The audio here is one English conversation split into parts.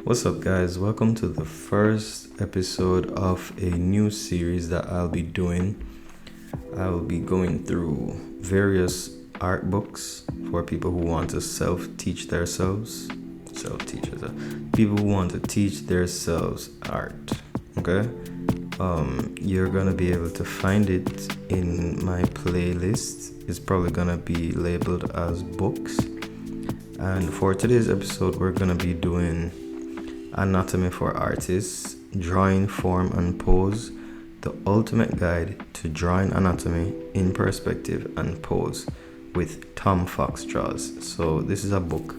What's up, guys? Welcome to the first episode of a new series that I'll be doing. I will be going through various art books for people who want to self-teach themselves. Self-teachers, people who want to teach themselves art. Okay, you're gonna be able to find it in my playlist. It's probably gonna be labeled as books. And for today's episode, we're gonna be doing Anatomy for Artists, Drawing Form and Pose, the ultimate guide to drawing anatomy in perspective and pose with Tomfoxdraws. So this is a book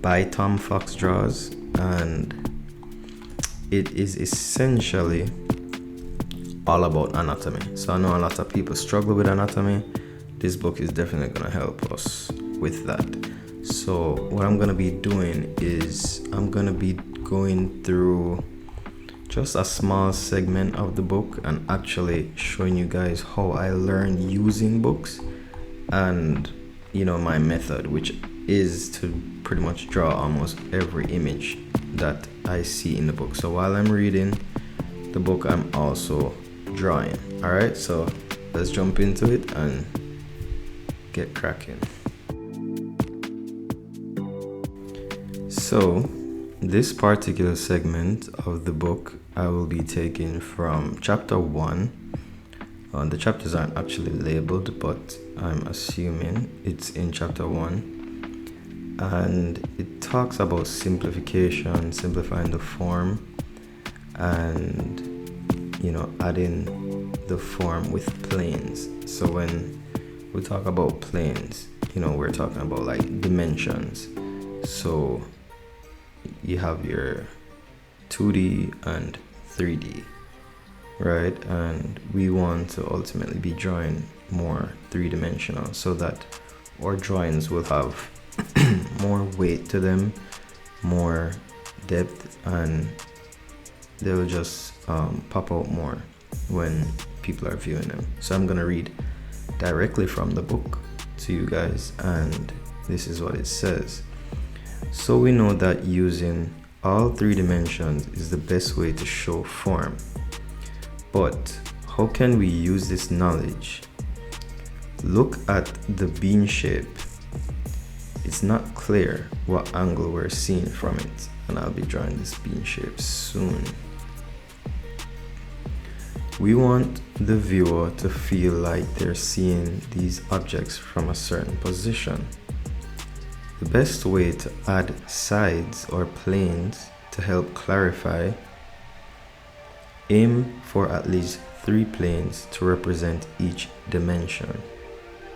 by Tomfoxdraws, and it is essentially all about anatomy. So I know a lot of people struggle with anatomy. This book is definitely going to help us with that. So what I'm going to be doing is I'm going to be going through just a small segment of the book and actually showing you guys how I learned using books and my method, which is to pretty much draw almost every image that I see in the book. So while I'm reading the book, I'm also drawing. Alright, so let's jump into it and get cracking. So this particular segment of the book I will be taking from chapter 1. The chapters aren't actually labeled, but I'm assuming it's in chapter 1. And it talks about simplification, simplifying the form, and adding the form with planes. So when we talk about planes, we're talking about like dimensions. So you have your 2D and 3D, right? And we want to ultimately be drawing more three-dimensional so that our drawings will have more weight to them, more depth, and they'll just pop out more when people are viewing them. So I'm gonna read directly from the book to you guys, and this is what it says. So we know that using all three dimensions is the best way to show form. But how can we use this knowledge? Look at the bean shape. It's not clear what angle we're seeing from it, and I'll be drawing this bean shape soon. We want the viewer to feel like they're seeing these objects from a certain position. The best way to add sides or planes to help clarify, aim for at least 3 planes to represent each dimension.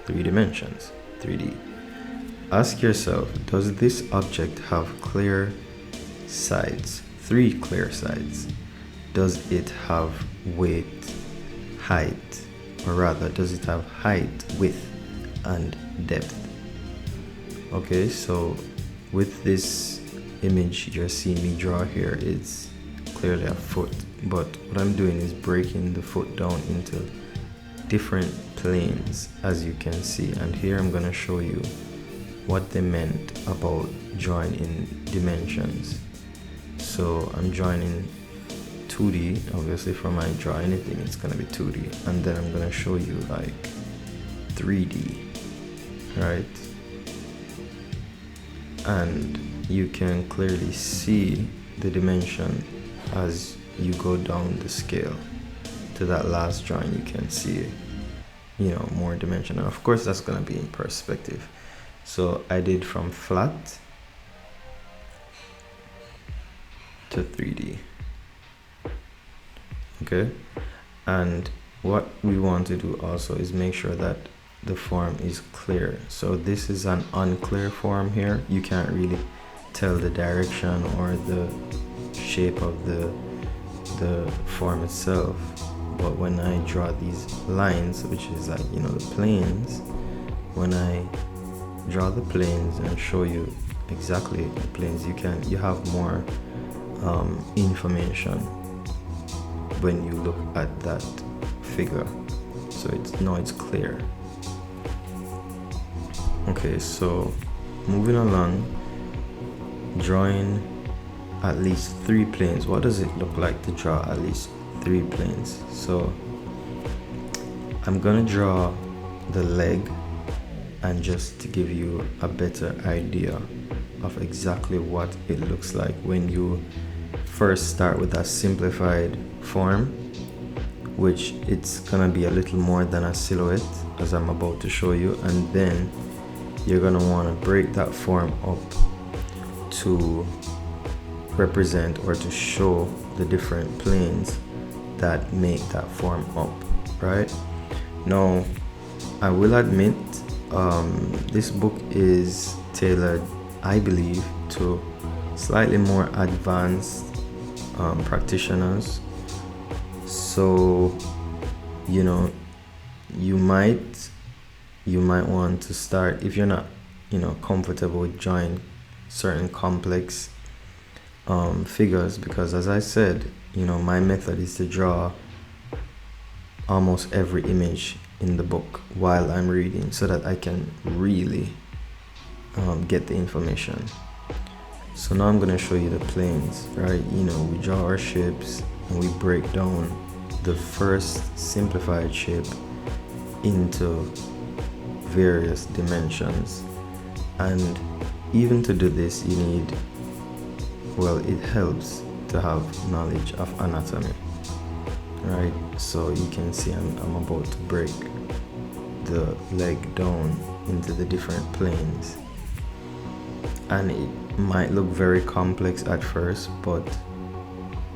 3 dimensions, 3D. Ask yourself, does this object have clear sides? 3 clear sides. Does it have weight, height, or rather, does it have height, width, and depth? Okay, so with this image you're seeing me draw here, it's clearly a foot, but what I'm doing is breaking the foot down into different planes, as you can see, and here I'm going to show you what they meant about drawing in dimensions. So I'm drawing in 2D, obviously for my draw anything it's going to be 2D, and then I'm going to show you like 3D, right? And you can clearly see the dimension as you go down the scale to that last drawing. You can see more dimension, and of course that's going to be in perspective. So I did from flat to 3D. Okay, and what we want to do also is make sure that the form is clear. So this is an unclear form here. You can't really tell the direction or the shape of the form itself. But when I draw these lines, which is like the planes, when I draw the planes and show you exactly the planes, you have more information when you look at that figure. So it's clear. Okay, so moving along, drawing at least 3 planes. What does it look like to draw at least 3 planes? So I'm gonna draw the leg, and just to give you a better idea of exactly what it looks like when you first start with a simplified form, which it's gonna be a little more than a silhouette, as I'm about to show you, and then you're gonna want to break that form up to represent or to show the different planes that make that form up, right? Now, I will admit, this book is tailored, I believe, to slightly more advanced practitioners. So, you know, you might want to start, if you're not, comfortable with drawing certain complex figures, because as I said, my method is to draw almost every image in the book while I'm reading, so that I can really get the information. So now I'm going to show you the planes, right? We draw our shapes and we break down the first simplified shape into various dimensions. And even to do this, you need, it helps to have knowledge of anatomy, right? So you can see I'm about to break the leg down into the different planes, and it might look very complex at first, but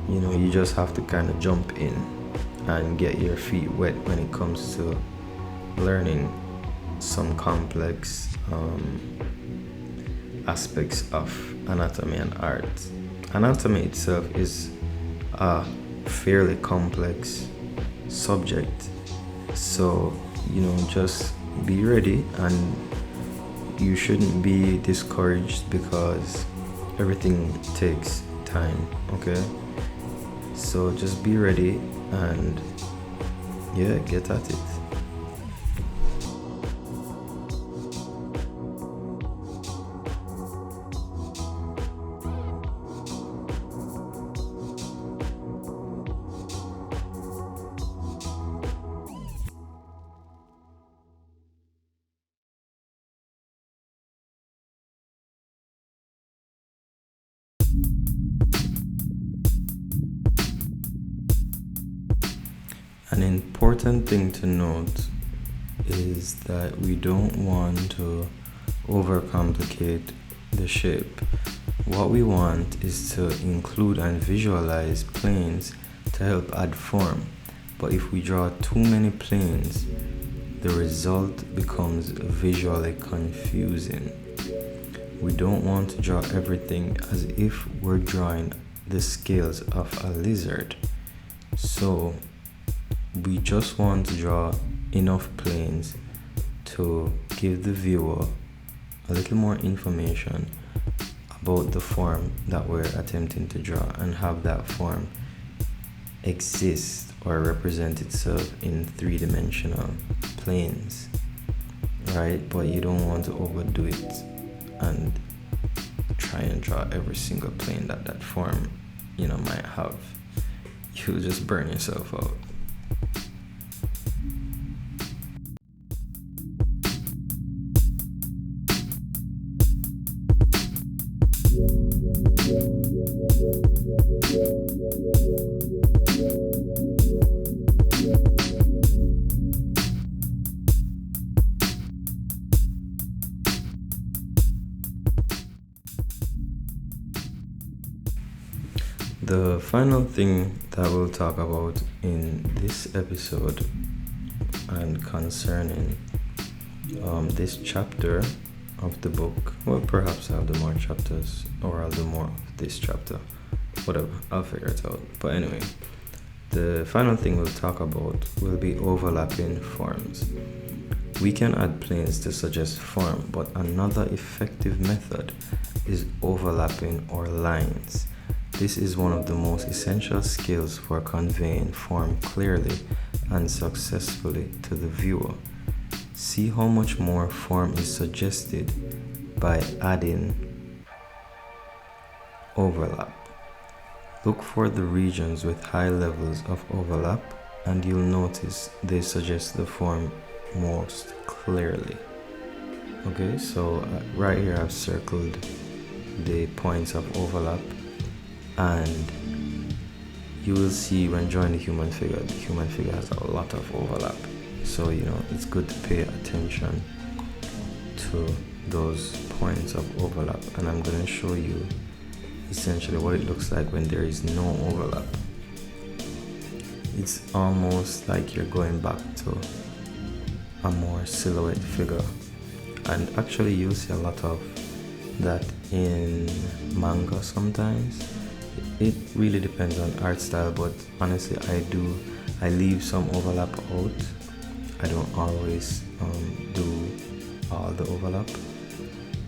you just have to kind of jump in and get your feet wet when it comes to learning some complex aspects of anatomy and art. Anatomy itself is a fairly complex subject, so just be ready, and you shouldn't be discouraged because everything takes time, okay? So just be ready and get at it. An important thing to note is that we don't want to overcomplicate the shape. What we want is to include and visualize planes to help add form. But if we draw too many planes, the result becomes visually confusing. We don't want to draw everything as if we're drawing the scales of a lizard. So we just want to draw enough planes to give the viewer a little more information about the form that we're attempting to draw, and have that form exist or represent itself in 3-dimensional planes, right? But you don't want to overdo it and try and draw every single plane that form might have. You'll just burn yourself out. The final thing that we'll talk about in this episode, and concerning this chapter of the book, perhaps I'll do more chapters, or I'll do more of this chapter, whatever, I'll figure it out. But anyway, the final thing we'll talk about will be overlapping forms. We can add planes to suggest form, but another effective method is overlapping or lines. This is one of the most essential skills for conveying form clearly and successfully to the viewer. See how much more form is suggested by adding overlap. Look for the regions with high levels of overlap, and you'll notice they suggest the form most clearly. Okay, so right here I've circled the points of overlap, and you will see when drawing the human figure has a lot of overlap. So it's good to pay attention to those points of overlap, and I'm going to show you essentially what it looks like when there is no overlap. It's almost like you're going back to a more silhouette figure, and actually you'll see a lot of that in manga sometimes. It really depends on art style, but honestly I leave some overlap out. I don't always do all the overlap.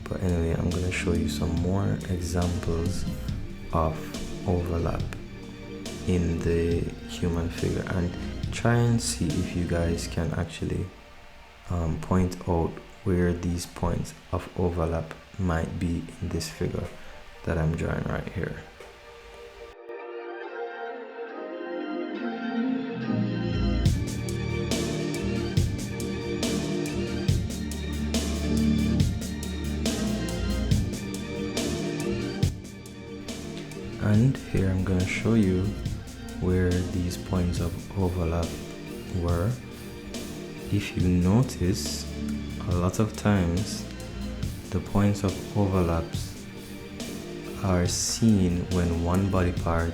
But anyway, I'm going to show you some more examples of overlap in the human figure, and try and see if you guys can actually point out where these points of overlap might be in this figure that I'm drawing right here. And here I'm going to show you where these points of overlap were. If you notice, a lot of times the points of overlaps are seen when one body part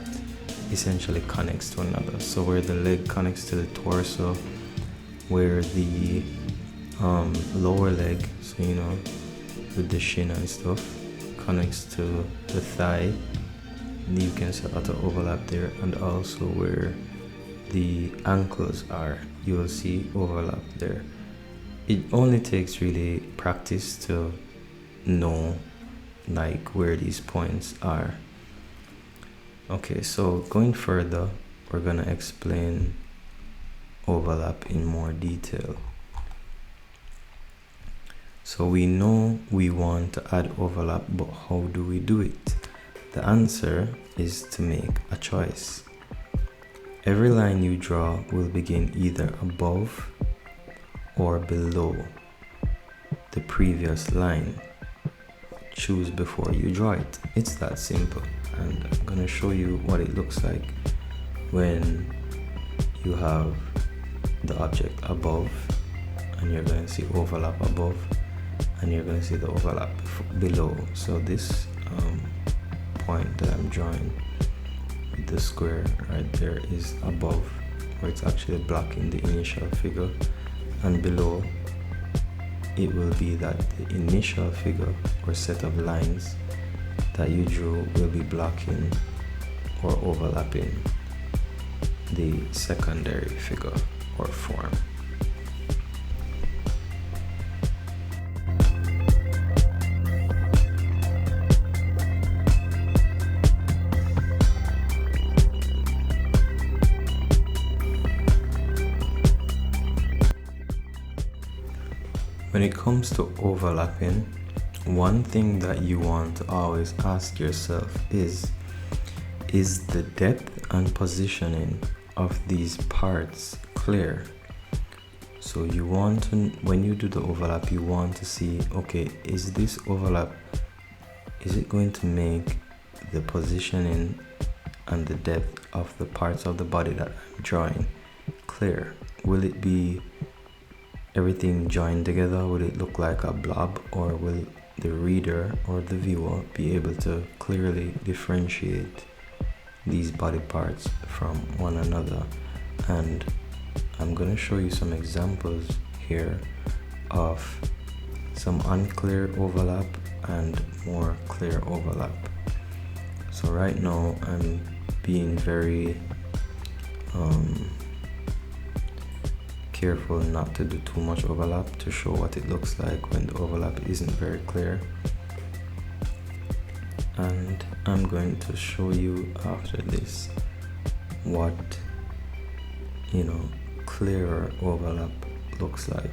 essentially connects to another. So where the leg connects to the torso, where the lower leg, so with the shin and stuff, connects to the thigh, you can see a lot of overlap there. And also where the ankles are, you will see overlap there. It only takes really practice to know where these points are. Okay, so going further, we're gonna explain overlap in more detail. So we know we want to add overlap, but how do we do it? The answer is to make a choice. Every line you draw will begin either above or below the previous line. Choose before you draw it. It's that simple, and I'm gonna show you what it looks like when you have the object above, and you're gonna see overlap above, and you're gonna see the overlap below. So this point that I'm drawing with the square right there is above, where it's actually blocking the initial figure, and below it will be that the initial figure or set of lines that you drew will be blocking or overlapping the secondary figure or form. When it comes to overlapping, one thing that you want to always ask yourself is the depth and positioning of these parts clear? So you want to, when you do the overlap, you want to see, okay, is this overlap, is it going to make the positioning and the depth of the parts of the body that I'm drawing clear? Will it be everything joined together? Will it look like a blob, or will the reader or the viewer be able to clearly differentiate these body parts from one another? And I'm going to show you some examples here of some unclear overlap and more clear overlap. So right now I'm being very careful not to do too much overlap to show what it looks like when the overlap isn't very clear. And I'm going to show you after this what clearer overlap looks like.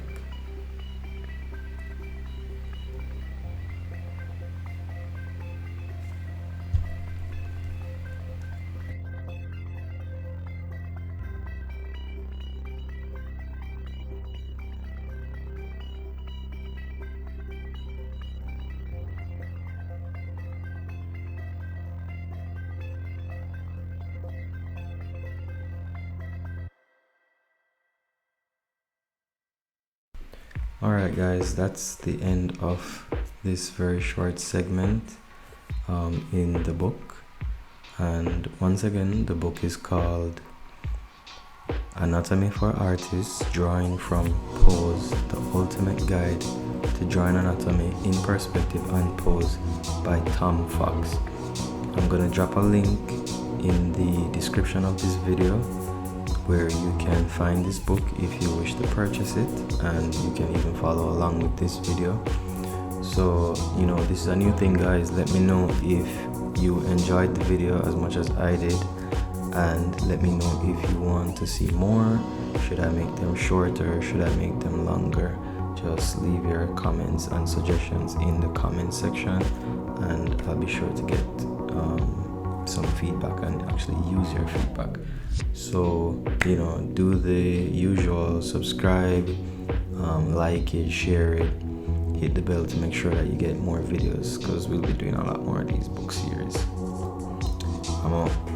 Alright guys, that's the end of this very short segment in the book. And once again, the book is called Anatomy for Artists, Drawing from Pose, The Ultimate Guide to Drawing Anatomy in Perspective and Pose by Tom Fox. I'm going to drop a link in the description of this video where you can find this book if you wish to purchase it, and you can even follow along with this video. So, this is a new thing, guys. Let me know if you enjoyed the video as much as I did, and let me know if you want to see more. Should I make them shorter? Should I make them longer? Just leave your comments and suggestions in the comment section, and I'll be sure to get some feedback and actually use your feedback. So do the usual: subscribe, like it, share it, hit the bell to make sure that you get more videos, because we'll be doing a lot more of these book series. I'm out.